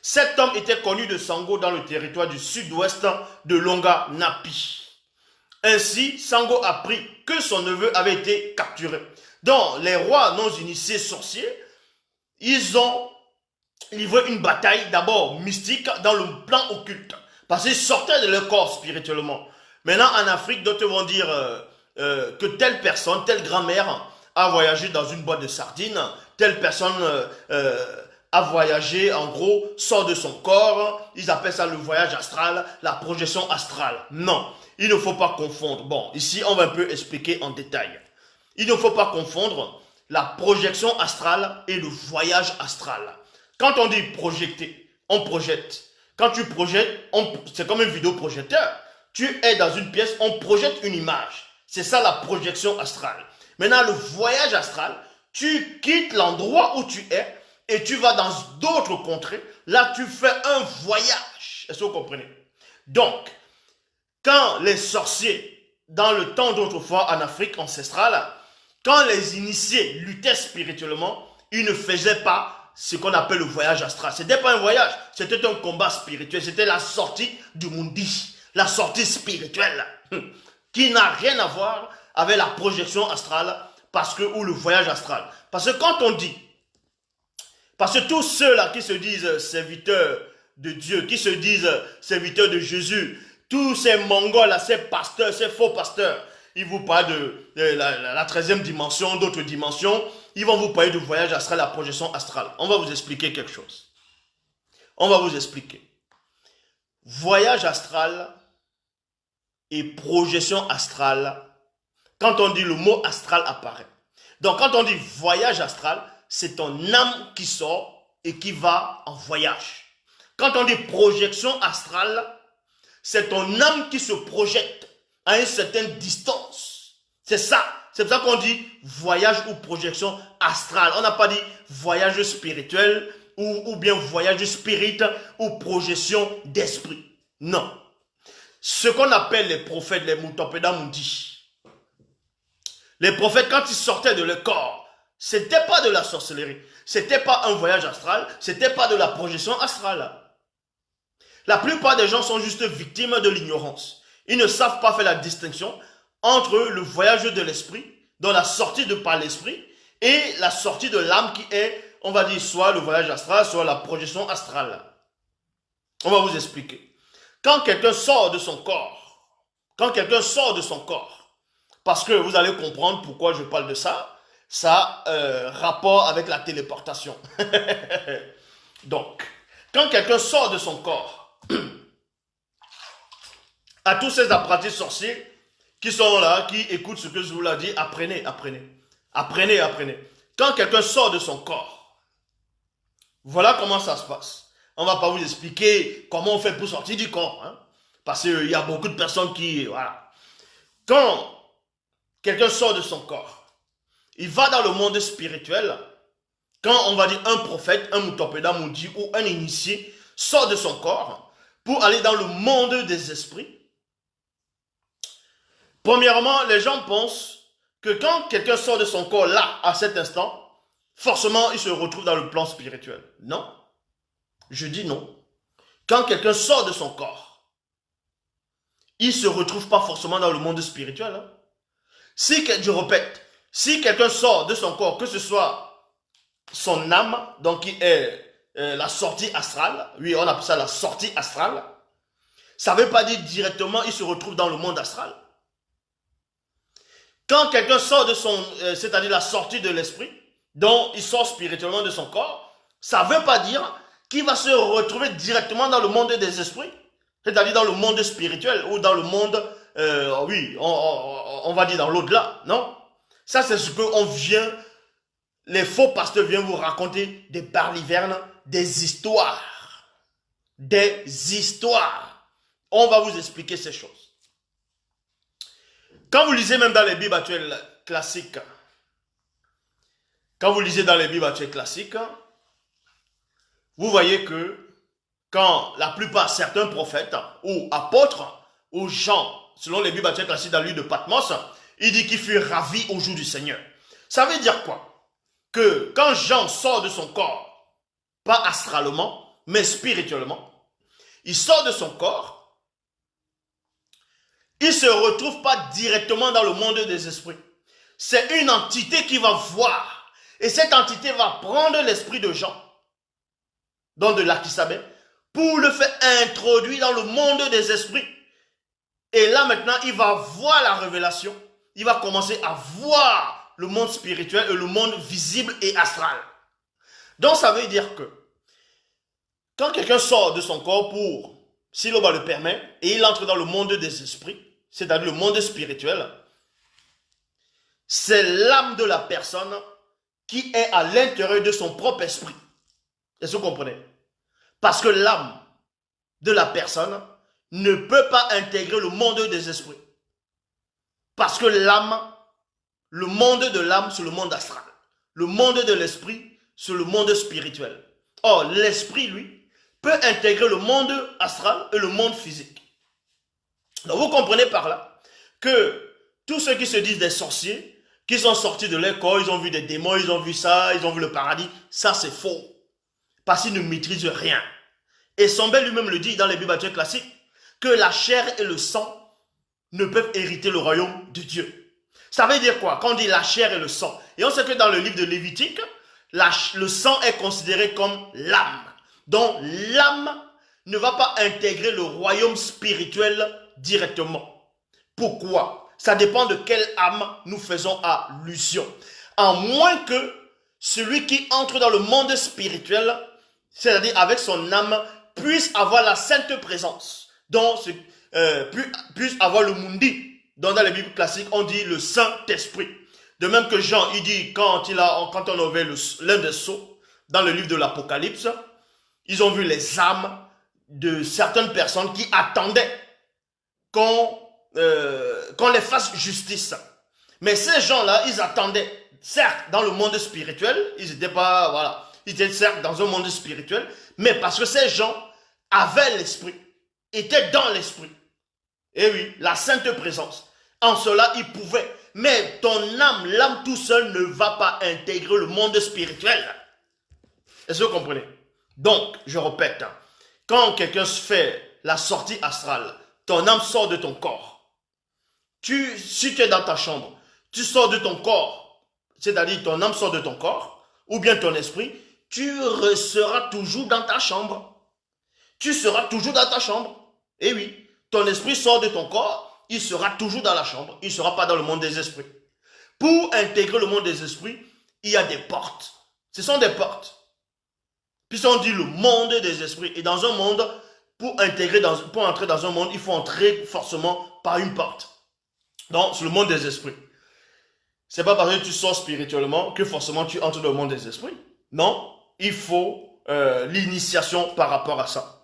Cet homme était connu de Sango dans le territoire du sud-ouest de Longa Napi. Ainsi, Sango apprit que son neveu avait été capturé. Donc, les rois non initiés sorciers, ils ont livré une bataille d'abord mystique dans le plan occulte. Parce qu'ils sortaient de leur corps spirituellement. Maintenant, en Afrique, d'autres vont dire que telle personne, telle grand-mère a voyagé dans une boîte de sardines, telle personne a voyagé, en gros, sort de son corps. Ils appellent ça le voyage astral, la projection astrale. Non, il ne faut pas confondre. Bon, ici, on va un peu expliquer en détail. Il ne faut pas confondre la projection astrale et le voyage astral. Quand on dit projeter, on projette. Quand tu projettes, c'est comme un vidéoprojecteur. Tu es dans une pièce, on projette une image. C'est ça la projection astrale. Maintenant, le voyage astral, tu quittes l'endroit où tu es et tu vas dans d'autres contrées. Là, tu fais un voyage. Est-ce que vous comprenez? Donc, quand les sorciers, dans le temps d'autrefois en Afrique ancestrale, quand les initiés luttaient spirituellement, ils ne faisaient pas ce qu'on appelle le voyage astral. Ce n'était pas un voyage, c'était un combat spirituel. C'était la sortie du mundi, la sortie spirituelle, qui n'a rien à voir avec la projection astrale ou le voyage astral. Parce que quand on dit, parce que tous ceux-là qui se disent serviteurs de Dieu, qui se disent serviteurs de Jésus, tous ces mongols, ces pasteurs, ces faux pasteurs, ils vous parlent de la 13e dimension, d'autres dimensions. Ils vont vous parler du voyage astral, la projection astrale. On va vous expliquer quelque chose. On va vous expliquer. Voyage astral et projection astrale, quand on dit le mot astral apparaît. Donc quand on dit voyage astral, c'est ton âme qui sort et qui va en voyage. Quand on dit projection astrale, c'est ton âme qui se projette à une certaine distance. C'est ça. C'est pour ça qu'on dit voyage ou projection astrale. On n'a pas dit voyage spirituel ou bien voyage spirit ou projection d'esprit. Non. Ce qu'on appelle les prophètes, les Mutopeda Mundi. Les prophètes, quand ils sortaient de leur corps, c'était pas de la sorcellerie. C'était pas un voyage astral. C'était pas de la projection astrale. La plupart des gens sont juste victimes de l'ignorance. Ils ne savent pas faire la distinction entre le voyage de l'esprit, donc la sortie de par l'esprit, et la sortie de l'âme qui est, on va dire, soit le voyage astral, soit la projection astrale. On va vous expliquer. Quand quelqu'un sort de son corps, parce que vous allez comprendre pourquoi je parle de ça, ça a rapport avec la téléportation. Donc, quand quelqu'un sort de son corps, à tous ces apprentis sorciers qui sont là, qui écoutent ce que je vous l'ai dit, apprenez. Quand quelqu'un sort de son corps, voilà comment ça se passe. On ne va pas vous expliquer comment on fait pour sortir du corps, hein, parce qu'il y a beaucoup de personnes qui... Voilà. Quand quelqu'un sort de son corps, il va dans le monde spirituel. Quand on va dire un prophète, un Mutopeda Mundi ou un initié sort de son corps pour aller dans le monde des esprits. Premièrement, les gens pensent que quand quelqu'un sort de son corps là, à cet instant, forcément, il se retrouve dans le plan spirituel. Non. Je dis non. Quand quelqu'un sort de son corps, il ne se retrouve pas forcément dans le monde spirituel. Hein. Je répète, si quelqu'un sort de son corps, que ce soit son âme, donc qui est la sortie astrale, oui, on appelle ça la sortie astrale, ça ne veut pas dire directement il se retrouve dans le monde astral. Quand quelqu'un sort de son, c'est-à-dire la sortie de l'esprit, donc il sort spirituellement de son corps, ça ne veut pas dire qu'il va se retrouver directement dans le monde des esprits, c'est-à-dire dans le monde spirituel ou dans le monde, oui, on va dire dans l'au-delà, non? Ça, c'est ce qu'on vient, les faux pasteurs viennent vous raconter des balivernes, des histoires. On va vous expliquer ces choses. Quand vous lisez même dans les Bibles actuelles classiques, vous voyez que quand la plupart, certains prophètes ou apôtres ou gens, selon les Bibles actuelles classiques dans l'île de Patmos, il dit qu'il fut ravi au jour du Seigneur. Ça veut dire quoi? Que quand Jean sort de son corps, pas astralement, mais spirituellement. Il sort de son corps. Il ne se retrouve pas directement dans le monde des esprits. C'est une entité qui va voir. Et cette entité va prendre l'esprit de Jean, donc de l'Akisabé, pour le faire introduire dans le monde des esprits. Et là maintenant, il va voir la révélation. Il va commencer à voir le monde spirituel et le monde visible et astral. Donc ça veut dire que quand quelqu'un sort de son corps pour, si l'Oba le permet, et il entre dans le monde des esprits, c'est-à-dire le monde spirituel, c'est l'âme de la personne qui est à l'intérieur de son propre esprit. Est-ce que vous comprenez? Parce que l'âme de la personne ne peut pas intégrer le monde des esprits. Parce que l'âme, le monde de l'âme, c'est le monde astral. Le monde de l'esprit, c'est le monde spirituel. Or, l'esprit, lui, peut intégrer le monde astral et le monde physique. Donc, vous comprenez par là que tous ceux qui se disent des sorciers, qui sont sortis de leur corps, ils ont vu des démons, ils ont vu ça, ils ont vu le paradis, ça c'est faux. Parce qu'ils ne maîtrisent rien. Et Sombel lui-même le dit dans les Bibles classiques, que la chair et le sang ne peuvent hériter le royaume de Dieu. Ça veut dire quoi? Quand on dit la chair et le sang, et on sait que dans le livre de Lévitique, le sang est considéré comme l'âme. Donc l'âme ne va pas intégrer le royaume spirituel directement. Pourquoi? Ça dépend de quelle âme nous faisons allusion. À moins que celui qui entre dans le monde spirituel, c'est-à-dire avec son âme, puisse avoir la sainte présence. Donc, puisse avoir le mundi. Donc, dans les Bibles classiques, on dit le Saint-Esprit. De même que Jean, il dit, quand on a ouvert l'un des sceaux, dans le livre de l'Apocalypse, ils ont vu les âmes de certaines personnes qui attendaient qu'on les fasse justice. Mais ces gens-là, ils attendaient, certes, dans le monde spirituel, ils étaient pas, voilà, ils étaient certes dans un monde spirituel, mais parce que ces gens avaient l'esprit, étaient dans l'esprit. Et oui, la sainte présence. En cela, ils pouvaient. Mais ton âme, l'âme tout seul ne va pas intégrer le monde spirituel. Est-ce que vous comprenez? Donc, je répète, quand quelqu'un se fait la sortie astrale, ton âme sort de ton corps. Si tu es dans ta chambre, tu sors de ton corps, c'est-à-dire ton âme sort de ton corps, ou bien ton esprit, tu seras toujours dans ta chambre. Tu seras toujours dans ta chambre. Et oui, ton esprit sort de ton corps, il sera toujours dans la chambre, il ne sera pas dans le monde des esprits. Pour intégrer le monde des esprits, il y a des portes. Ce sont des portes. Puisqu'on dit le monde des esprits. Et dans un monde, pour entrer dans un monde, il faut entrer forcément par une porte. Donc, c'est le monde des esprits. C'est pas parce que tu sors spirituellement que forcément tu entres dans le monde des esprits. Non, il faut l'initiation par rapport à ça.